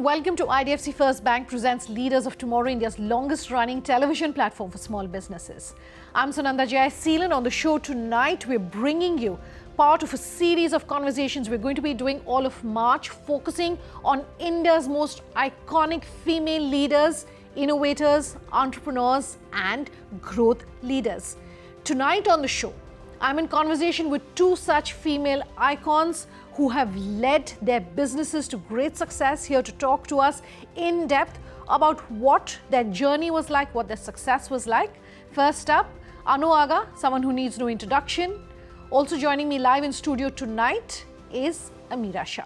welcome to IDFC First Bank presents Leaders of Tomorrow, India's longest running television platform for small businesses. I'm Sunanda Jai Seelan. On the show tonight, we're bringing you part of a series of conversations we're going to be doing all of March, focusing on India's most iconic female leaders, innovators, entrepreneurs, and growth leaders. Tonight on the show, I'm in conversation with two such female icons who have led their businesses to great success, here to talk to us in depth about what their journey was like, what their success was like. First up, Anu Aga, someone who needs no introduction. Also joining me live in studio tonight is Ameera Shah.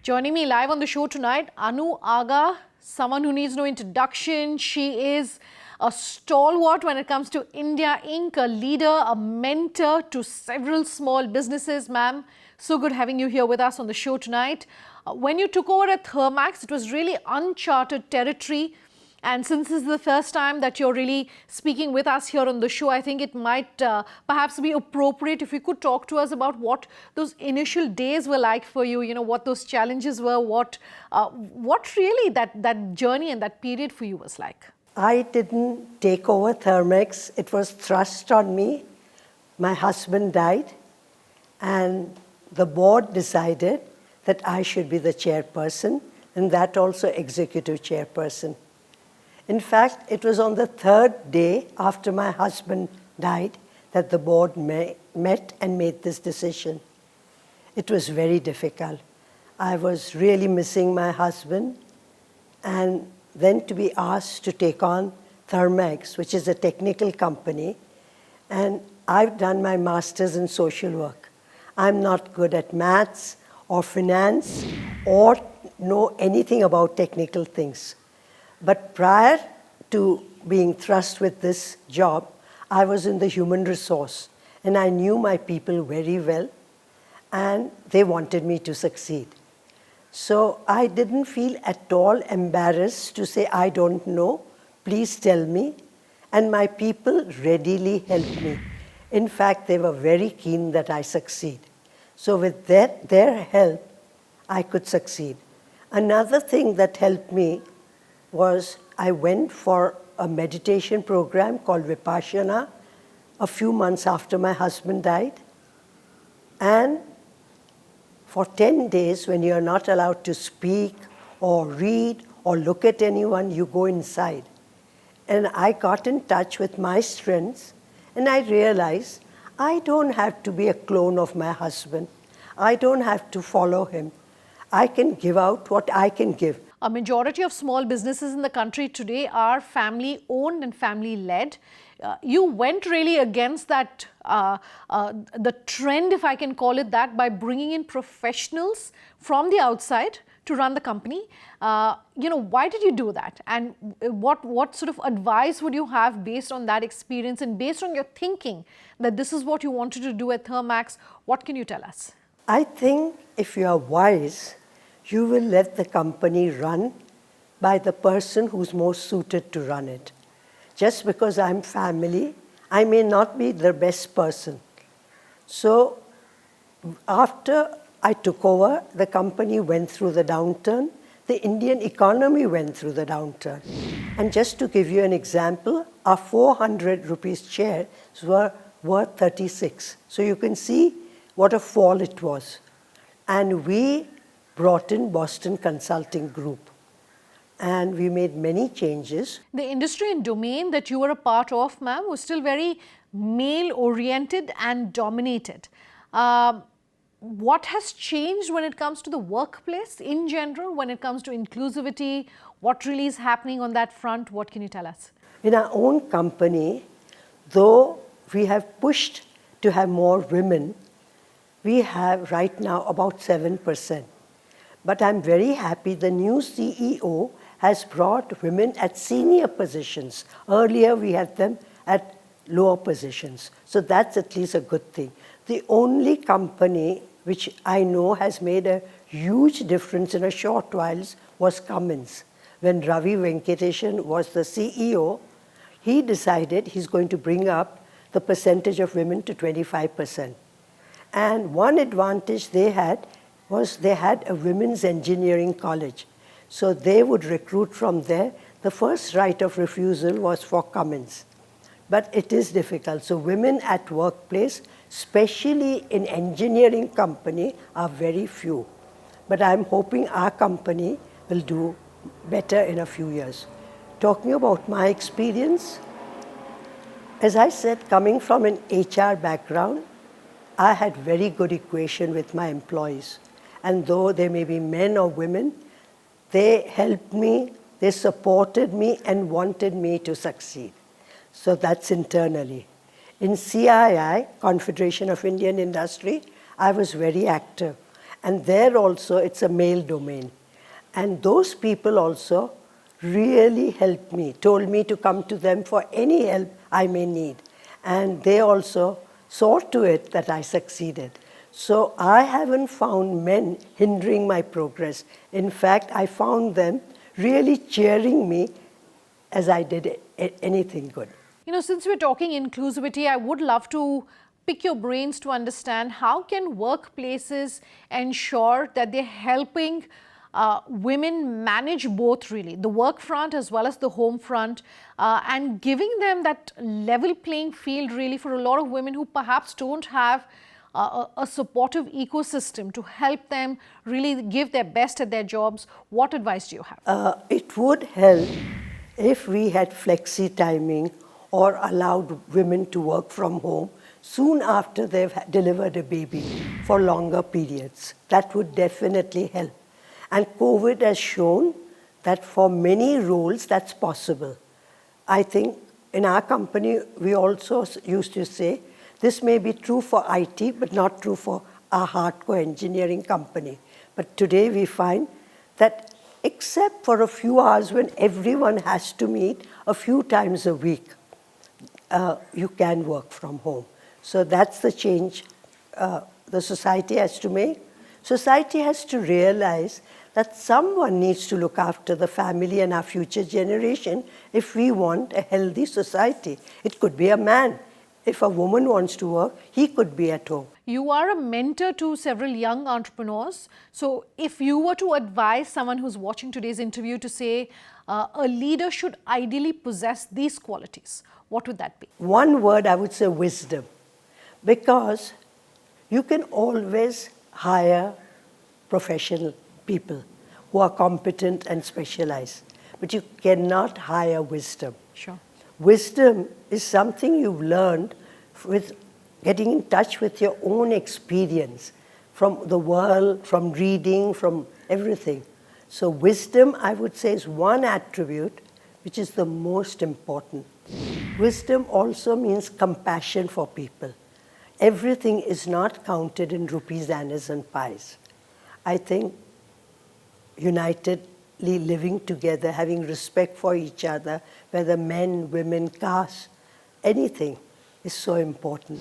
Joining me live on the show tonight, Anu Aga, someone who needs no introduction. She is a stalwart when it comes to India Inc., a leader, a mentor to several small businesses. Ma'am, so good having you here with us on the show tonight. When you took over at Thermax, it was really uncharted territory. And since this is the first time that you're really speaking with us here on the show, I think it might perhaps be appropriate if you could talk to us about what those initial days were like for you, what those challenges were, what really that journey and that period for you was like. I didn't take over Thermax. It was thrust on me. My husband died, and the board decided that I should be the chairperson, and that also executive chairperson. In fact, it was on the third day after my husband died that the board met and made this decision. It was very difficult. I was really missing my husband, and then to be asked to take on Thermax, which is a technical company, and I've done my master's in social work. I'm not good at maths or finance or know anything about technical things. But prior to being thrust with this job, I was in the human resource, and I knew my people very well, and they wanted me to succeed. So I didn't feel at all embarrassed to say, I don't know, please tell me. And my people readily helped me. In fact, they were very keen that I succeed. So with their help, I could succeed. Another thing that helped me was I went for a meditation program called Vipassana a few months after my husband died. And for 10 days, when you're not allowed to speak or read or look at anyone, you go inside. And I got in touch with my strengths, and I realized I don't have to be a clone of my husband. I don't have to follow him. I can give out what I can give. A majority of small businesses in the country today are family-owned and family-led. You went really against that, the trend, if I can call it that, by bringing in professionals from the outside to run the company. Why did you do that? And what sort of advice would you have based on that experience and based on your thinking that this is what you wanted to do at Thermax? What can you tell us? I think if you are wise, you will let the company run by the person who's most suited to run it. Just because I'm family, I may not be the best person. So after I took over, the company went through the downturn. The Indian economy went through the downturn. And just to give you an example, our 400 rupees shares were worth 36. So you can see what a fall it was. And we brought in Boston Consulting Group, and we made many changes. The industry and domain that you were a part of, ma'am, was still very male-oriented and dominated. What has changed when it comes to the workplace in general, when it comes to inclusivity? What really is happening on that front? What can you tell us? In our own company, though we have pushed to have more women, we have right now about 7%. But I'm very happy the new CEO has brought women at senior positions. Earlier, we had them at lower positions. So that's at least a good thing. The only company which I know has made a huge difference in a short while was Cummins. When Ravi Venkatesan was the CEO, he decided he's going to bring up the percentage of women to 25%. And one advantage they had was they had a women's engineering college. So they would recruit from there. The first right of refusal was for Cummins. But it is difficult. So women at workplace, especially in engineering company, are very few. But I'm hoping our company will do better in a few years. Talking about my experience, as I said, coming from an HR background, I had very good equation with my employees. And though they may be men or women, they helped me, they supported me and wanted me to succeed. So that's internally. In CII, Confederation of Indian Industry, I was very active. And there also, it's a male domain. And those people also really helped me, told me to come to them for any help I may need. And they also saw to it that I succeeded. So I haven't found men hindering my progress. In fact, I found them really cheering me as I did anything good. You know, since we're talking inclusivity, I would love to pick your brains to understand how can workplaces ensure that they're helping women manage both, really, the work front as well as the home front, and giving them that level playing field really for a lot of women who perhaps don't have a supportive ecosystem to help them really give their best at their jobs. What advice do you have? It would help if we had flexi timing or allowed women to work from home soon after they've delivered a baby for longer periods. That would definitely help. And COVID has shown that for many roles that's possible. I think in our company, we also used to say, this may be true for IT, but not true for our hardcore engineering company. But today we find that except for a few hours when everyone has to meet a few times a week, you can work from home. So that's the change the society has to make. Society has to realize that someone needs to look after the family and our future generation if we want a healthy society. It could be a man. If a woman wants to work, he could be at home. You are a mentor to several young entrepreneurs. So if you were to advise someone who's watching today's interview to say a leader should ideally possess these qualities, what would that be? One word, I would say wisdom. Because you can always hire professional people who are competent and specialized, but you cannot hire wisdom. Sure. Wisdom is something you've learned with getting in touch with your own experience from the world, from reading, from everything. So wisdom, I would say, is one attribute which is the most important. Wisdom also means compassion for people. Everything is not counted in rupees, annas and pies. I think unitedly living together, having respect for each other, whether men, women, caste, anything is so important.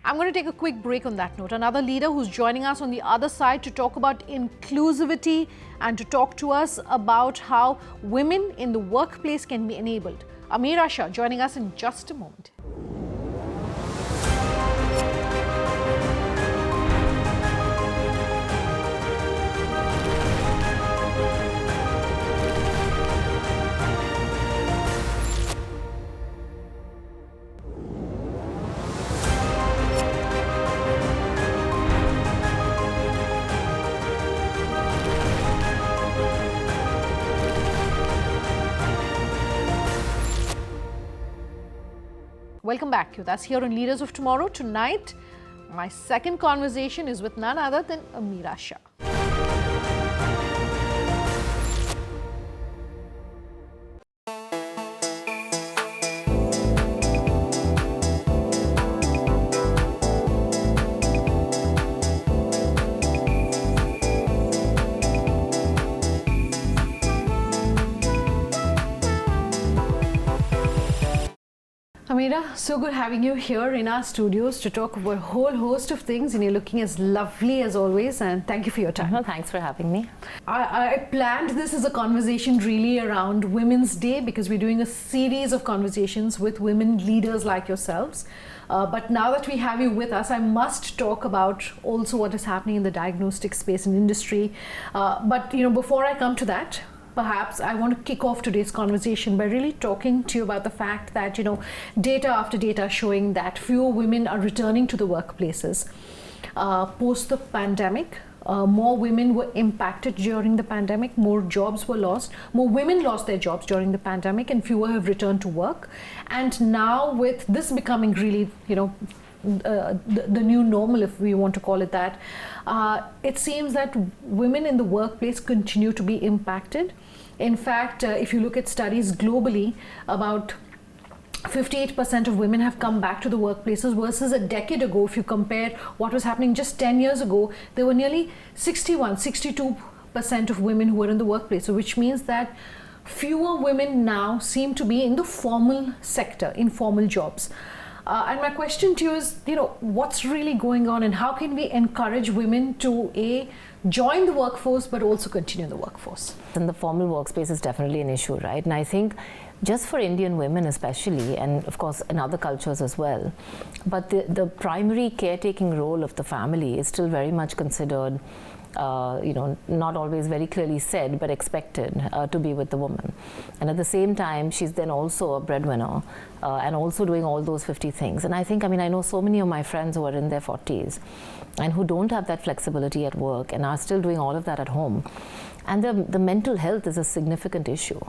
I'm going to take a quick break on that note. Another leader who's joining us on the other side to talk about inclusivity and to talk to us about how women in the workplace can be enabled. Ameera Shah joining us in just a moment. Welcome back with us here on Leaders of Tomorrow. Tonight, my second conversation is with none other than Ameera Shah. Ameera, so good having you here in our studios to talk about a whole host of things, and you're looking as lovely as always, and thank you for your time. Well, thanks for having me. I planned this as a conversation really around Women's Day because we're doing a series of conversations with women leaders like yourselves. But now that we have you with us, I must talk about also what is happening in the diagnostic space and industry. But before I come to that, perhaps I want to kick off today's conversation by really talking to you about the fact that, data after data showing that fewer women are returning to the workplaces. Post the pandemic, more women were impacted during the pandemic, more jobs were lost, more women lost their jobs during the pandemic, and fewer have returned to work. And now with this becoming really, the new normal, if we want to call it that, it seems that women in the workplace continue to be impacted. In fact, if you look at studies globally, about 58% of women have come back to the workplaces versus a decade ago. If you compare what was happening just 10 years ago, there were nearly 62% of women who were in the workplace, so which means that fewer women now seem to be in the formal sector, in formal jobs. And my question to you is, what's really going on, and how can we encourage women to join the workforce but also continue in the workforce? And the formal workspace is definitely an issue, right? And I think just for Indian women especially, and of course in other cultures as well, but the primary caretaking role of the family is still very much considered not always very clearly said, but expected to be with the woman. And at the same time, she's then also a breadwinner and also doing all those 50 things. And I know so many of my friends who are in their 40s and who don't have that flexibility at work and are still doing all of that at home. And the mental health is a significant issue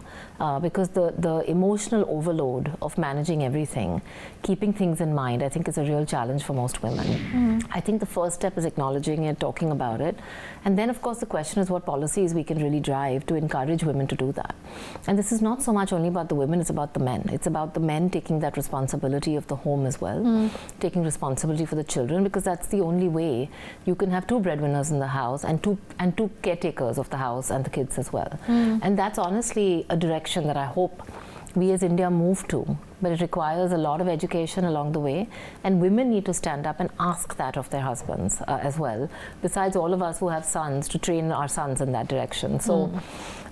because the emotional overload of managing everything, keeping things in mind, I think is a real challenge for most women. I think the first step is acknowledging it, talking about it. And then, of course, the question is what policies we can really drive to encourage women to do that. And this is not so much only about the women, it's about the men. It's about the men taking that responsibility of the home as well, taking responsibility for the children, because that's the only way you can have two breadwinners in the house and two caretakers of the house and the kids as well. And that's honestly a direction that I hope we as India move to, but it requires a lot of education along the way, and women need to stand up and ask that of their husbands as well, besides all of us who have sons, to train our sons in that direction. So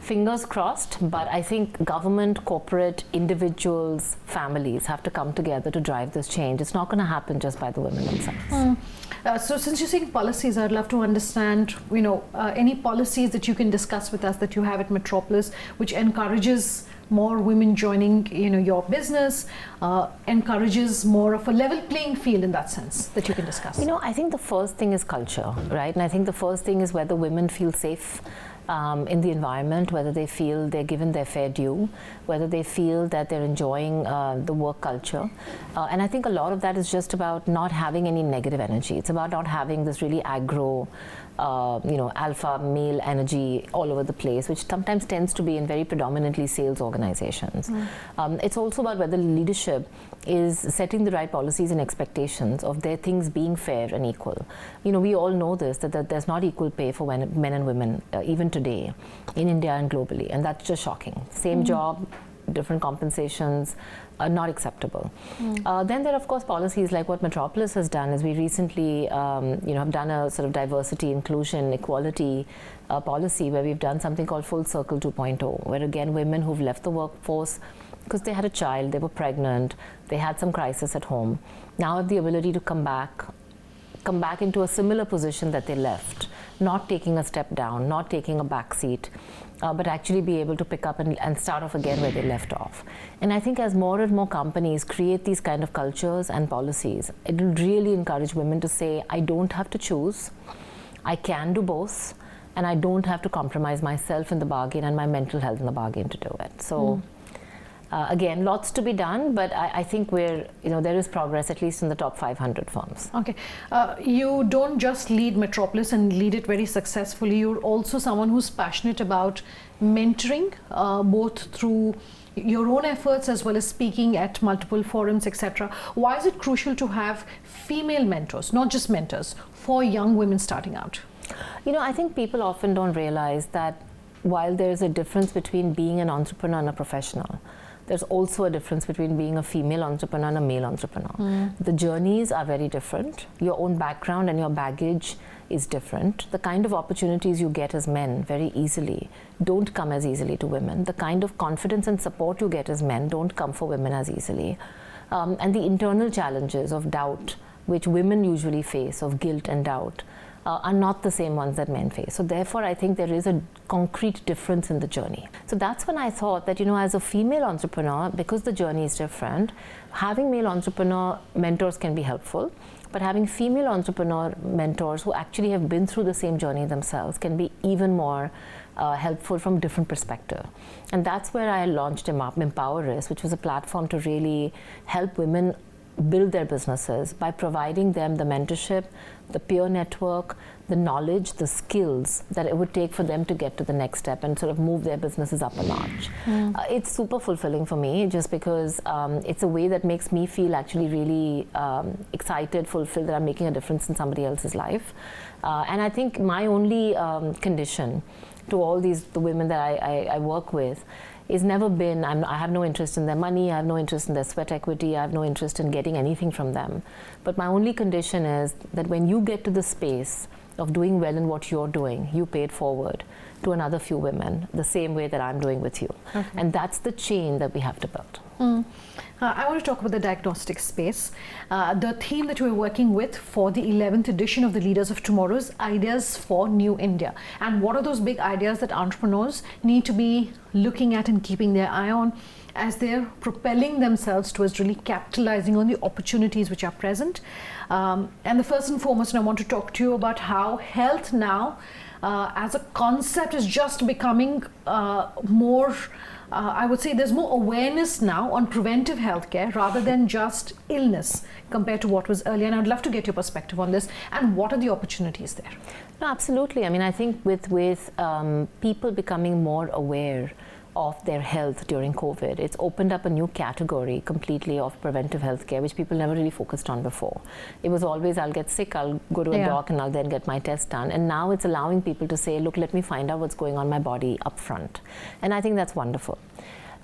fingers crossed, but I think government, corporate, individuals, families have to come together to drive this change. It's not going to happen just by the women themselves. So since you're saying policies, I'd love to understand, any policies that you can discuss with us that you have at Metropolis, which encourages more women joining, your business, encourages more of a level playing field in that sense that you can discuss. I think the first thing is culture, right? And I think the first thing is whether women feel safe in the environment, whether they feel they're given their fair due, whether they feel that they're enjoying the work culture. And I think a lot of that is just about not having any negative energy. It's about not having this really aggro, alpha male energy all over the place, which sometimes tends to be in very predominantly sales organizations. It's also about whether leadership is setting the right policies and expectations of their things being fair and equal. We all know this, that there's not equal pay for men and women, even today, in India and globally, and that's just shocking. Same job, different compensations, are not acceptable. Then there are, of course, policies like what Metropolis has done is we recently have done a sort of diversity, inclusion, equality policy where we've done something called Full Circle 2.0, where again women who've left the workforce because they had a child, they were pregnant, they had some crisis at home, now have the ability to come back into a similar position that they left, not taking a step down, not taking a back seat, but actually be able to pick up and start off again where they left off. And I think as more and more companies create these kind of cultures and policies, it will really encourage women to say, I don't have to choose, I can do both, and I don't have to compromise myself in the bargain and my mental health in the bargain to do it. So. Again, lots to be done, but I think there is progress, at least in the top 500 firms. Okay. You don't just lead Metropolis and lead it very successfully. You're also someone who's passionate about mentoring, both through your own efforts as well as speaking at multiple forums, etc. Why is it crucial to have female mentors, not just mentors, for young women starting out? I think people often don't realize that while there's a difference between being an entrepreneur and a professional, there's also a difference between being a female entrepreneur and a male entrepreneur. The journeys are very different. Your own background and your baggage is different. The kind of opportunities you get as men very easily don't come as easily to women. The kind of confidence and support you get as men don't come for women as easily. And the internal challenges of doubt, which women usually face, of guilt and doubt, are not the same ones that men face. So therefore, I think there is a concrete difference in the journey. So that's when I thought that, as a female entrepreneur, because the journey is different, having male entrepreneur mentors can be helpful, but having female entrepreneur mentors who actually have been through the same journey themselves can be even more helpful from different perspective. And that's where I launched Empowerist, which was a platform to really help women build their businesses by providing them the mentorship, the peer network, the knowledge, the skills that it would take for them to get to the next step and sort of move their businesses up a notch. It's super fulfilling for me just because it's a way that makes me feel actually really excited, fulfilled, that I'm making a difference in somebody else's life. And I think my only condition to all the women that I work with is never been, I have no interest in their money, I have no interest in their sweat equity, I have no interest in getting anything from them. But my only condition is that when you get to the space of doing well in what you're doing, you pay it forward to another few women, the same way that I'm doing with you. Okay. And that's the chain that we have to build. I want to talk about the diagnostic space. The theme that we're working with for the 11th edition of the Leaders of Tomorrow is Ideas for New India. And what are those big ideas that entrepreneurs need to be looking at and keeping their eye on as they're propelling themselves towards really capitalizing on the opportunities which are present? And the first and foremost, I want to talk to you about how health now as a concept is just becoming more I would say there's more awareness now on preventive healthcare rather than just illness compared to what was earlier. And I'd love to get your perspective on this and what are the opportunities there? No, absolutely. I mean, I think with people becoming more aware of their health during COVID, it's opened up a new category completely of preventive healthcare, which people never really focused on before. It was always, I'll get sick, I'll go to a doc and I'll then get my test done. And now it's allowing people to say, look, let me find out what's going on in my body up front. And I think that's wonderful.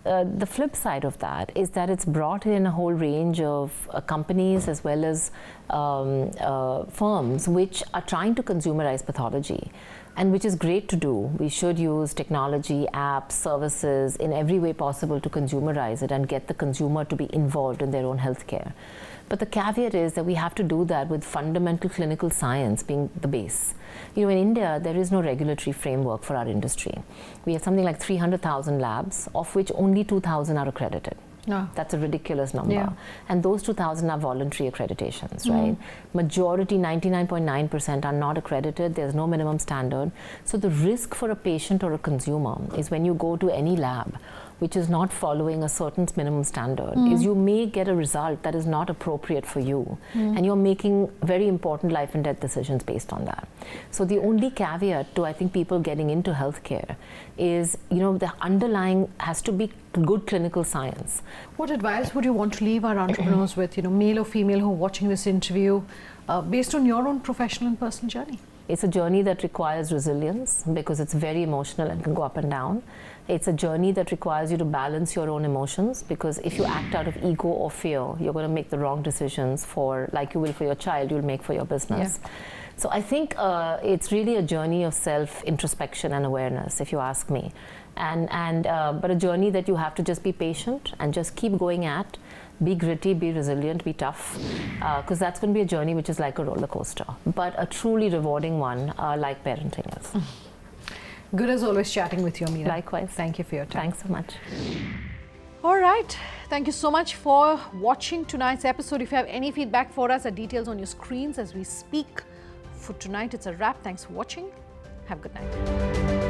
The flip side of that is that it's brought in a whole range of companies as well as firms which are trying to consumerize pathology, and which is great to do. We should use technology, apps, services in every way possible to consumerize it and get the consumer to be involved in their own healthcare. But the caveat is that we have to do that with fundamental clinical science being the base. In India, there is no regulatory framework for our industry. We have something like 300,000 labs, of which only 2,000 are accredited. No. That's a ridiculous number. Yeah. And those 2,000 are voluntary accreditations, right? Majority, 99.9% are not accredited. There's no minimum standard. So the risk for a patient or a consumer is when you go to any lab which is not following a certain minimum standard, is you may get a result that is not appropriate for you. And you're making very important life and death decisions based on that. So the only caveat to, I think, people getting into healthcare is, the underlying has to be good clinical science. What advice would you want to leave our entrepreneurs with, male or female, who are watching this interview, based on your own professional and personal journey? It's a journey that requires resilience because it's very emotional and can go up and down. It's a journey that requires you to balance your own emotions, because if you act out of ego or fear, you're going to make the wrong decisions like you will for your child, you'll make for your business. Yeah. So I think it's really a journey of self-introspection and awareness, if you ask me. But a journey that you have to just be patient and just keep going at. Be gritty, be resilient, be tough, because that's going to be a journey which is like a roller coaster, but a truly rewarding one, like parenting is. Good as always chatting with you, Ameera. Likewise. Thank you for your time. Thanks so much. All right. Thank you so much for watching tonight's episode. If you have any feedback for us, the details on your screens as we speak. For tonight, it's a wrap. Thanks for watching. Have a good night.